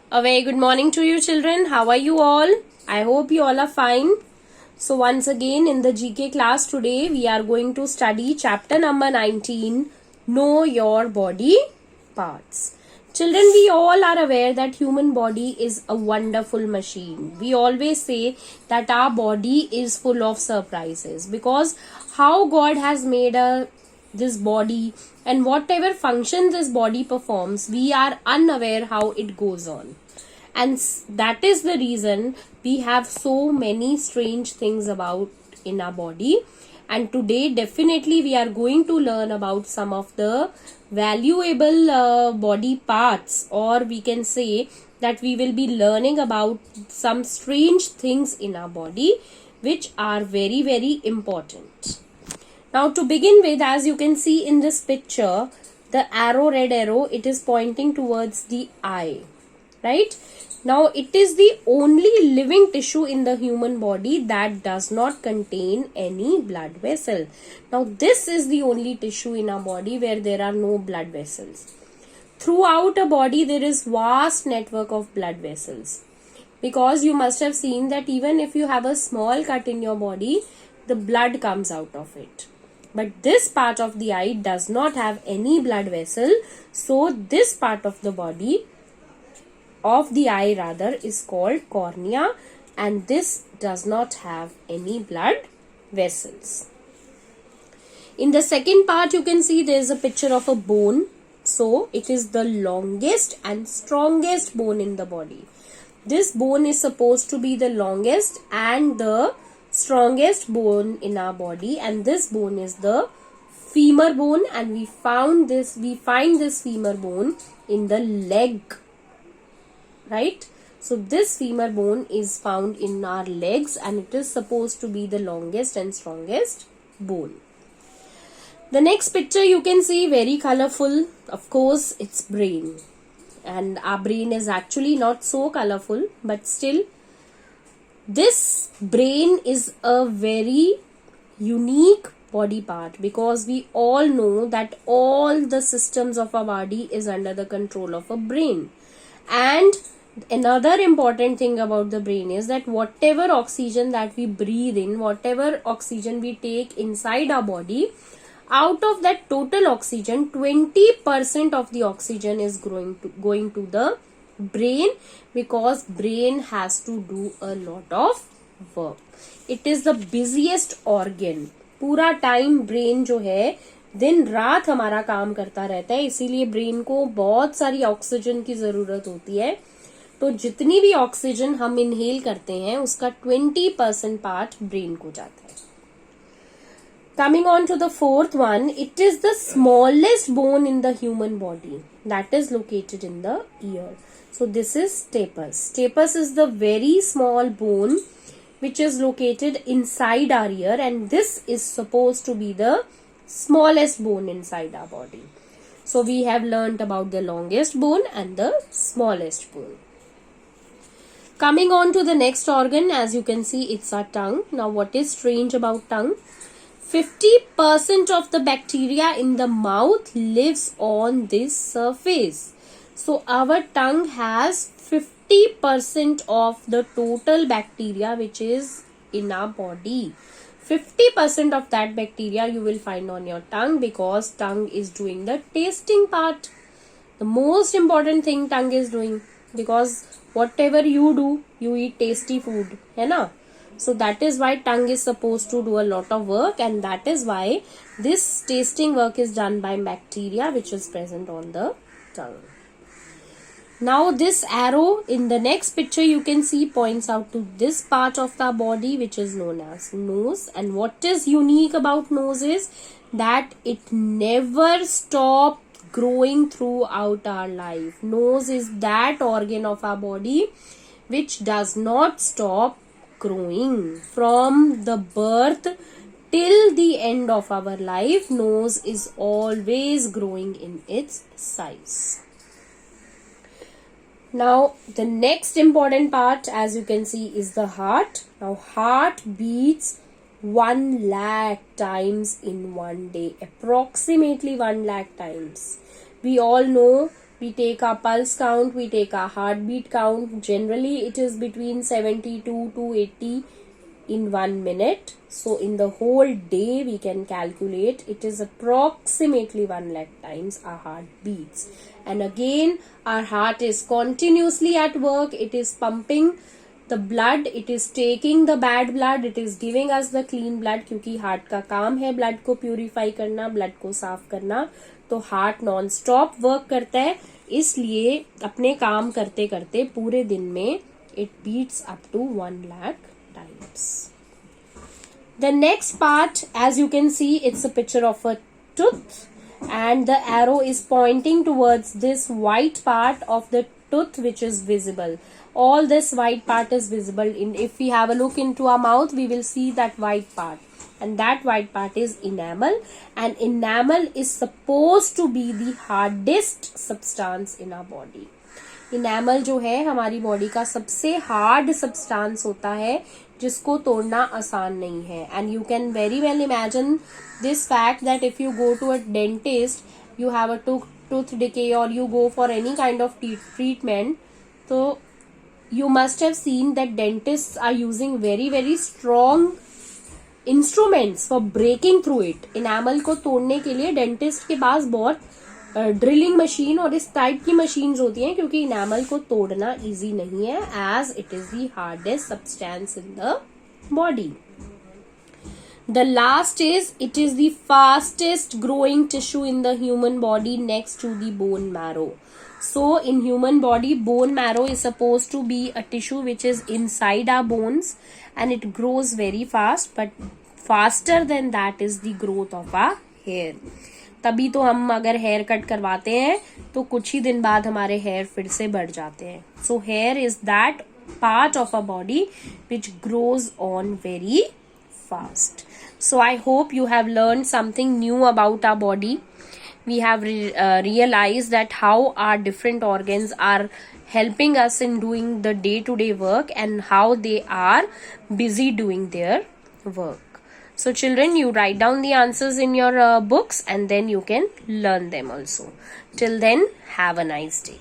A very good morning to you children. How are you all? I hope you all are fine. So once again in the GK class today we are going to study chapter number 19, Know Your Body Parts. Children, we all are aware that human body is a wonderful machine. We always say that our body is full of surprises because how God has made this body and whatever function this body performs, we are unaware how it goes on. And that is the reason we have so many strange things about in our body. And today definitely we are going to learn about some of the valuable body parts, or we can say that we will be learning about some strange things in our body which are very, very important. Now to begin with, as you can see in this picture, the red arrow, it is pointing towards the eye, right? Now it is the only living tissue in the human body that does not contain any blood vessel. Now this is the only tissue in our body where there are no blood vessels. Throughout a body there is vast network of blood vessels, because you must have seen that even if you have a small cut in your body, the blood comes out of it. But this part of the eye does not have any blood vessel. So this part of the body, of the eye rather, is called cornea, and this does not have any blood vessels. In the second part you can see there is a picture of a bone. So it is the longest and strongest bone in the body. This bone is supposed to be the longest and the strongest bone in our body, and this bone is the femur bone, and we find this femur bone in the leg, right? So this femur bone is found in our legs, and it is supposed to be the longest and strongest bone. The next picture you can see, very colorful. Of course, it's brain. And our brain is actually not so colorful, but still this brain is a very unique body part, because we all know that all the systems of our body is under the control of a brain. And another important thing about the brain is that whatever oxygen that we breathe in, whatever oxygen we take inside our body, out of that total oxygen, 20% of the oxygen is going to the brain, because brain has to do a lot of work. It is the busiest organ. पूरा time brain जो है दिन रात हमारा काम करता रहता है, इसीलिए ब्रेन को बहुत सारी ऑक्सीजन की जरूरत होती है. तो जितनी भी ऑक्सीजन हम इनहेल करते हैं उसका 20% पार्ट ब्रेन को जाता है. Coming on to the fourth one, it is the smallest bone in the human body, that is located in the ear. So this is stapes. Stapes is the very small bone which is located inside our ear, and this is supposed to be the smallest bone inside our body. So we have learnt about the longest bone and the smallest bone. Coming on to the next organ, as you can see, it's our tongue. Now what is strange about tongue? 50% of the bacteria in the mouth lives on this surface. So our tongue has 50% of the total bacteria which is in our body. 50% of that bacteria you will find on your tongue, because tongue is doing the tasting part. The most important thing tongue is doing, because whatever you do, you eat tasty food, है ना? So that is why tongue is supposed to do a lot of work, and that is why this tasting work is done by bacteria which is present on the tongue. Now this arrow in the next picture you can see points out to this part of the body which is known as nose. And what is unique about nose is that it never stops growing throughout our life. Nose is that organ of our body which does not stop growing. From the birth till the end of our life, nose is always growing in its size. Now the next important part, as you can see, is the heart. Now heart beats 1 lakh times in one day, approximately 1 lakh times. We all know We take our pulse count, we take our heartbeat count. Generally, it is between 72 to 80 in 1 minute. So, in the whole day, we can calculate it is approximately 1 lakh times our heart beats. And again, our heart is continuously at work. It is pumping the blood, it is taking the bad blood, it is giving us the clean blood, क्योंकि heart का काम है blood को purify करना, blood को साफ करना. तो हार्ट नॉन स्टॉप वर्क करता है, इसलिए अपने काम करते करते पूरे दिन में it beats up to 1 lakh times. The next part, as you can see, it's a picture of a tooth and the arrow is pointing towards this white part of the tooth which is visible. All this white part is visible. If we have a look into our mouth, we will see that white part. And that white part is enamel. And enamel is supposed to be the hardest substance in our body. Enamel जो है हमारी body का सबसे hard substance होता है, जिसको तोड़ना आसान नहीं है. And you can very well imagine this fact that if you go to a dentist, you have a tooth decay or you go for any kind of treatment, so you must have seen that dentists are using very very strong instruments for breaking through it. Enamel को तोड़ने के लिए dentist के पास बहुत drilling machine और इस type की machines होती हैं, क्योंकि इनामल को तोड़ना इजी नहीं है, as it is the hardest substance in the body. The last is, it is the fastest growing tissue in the human body next to the bone marrow. So in human body, bone marrow is supposed to be a tissue which is inside our bones and it grows very fast, but faster than that is the growth of our hair. तभी तो हम अगर hair cut करवाते हैं तो कुछ ही दिन बाद हमारे हेयर फिर से बढ़ जाते हैं. So here is that part of a body which grows on very fast. So I hope you have learned something new about our body. We have realized that how our different organs are helping us in doing the day-to-day work and how they are busy doing their work. So children, you write down the answers in your books and then you can learn them also. Till then, have a nice day.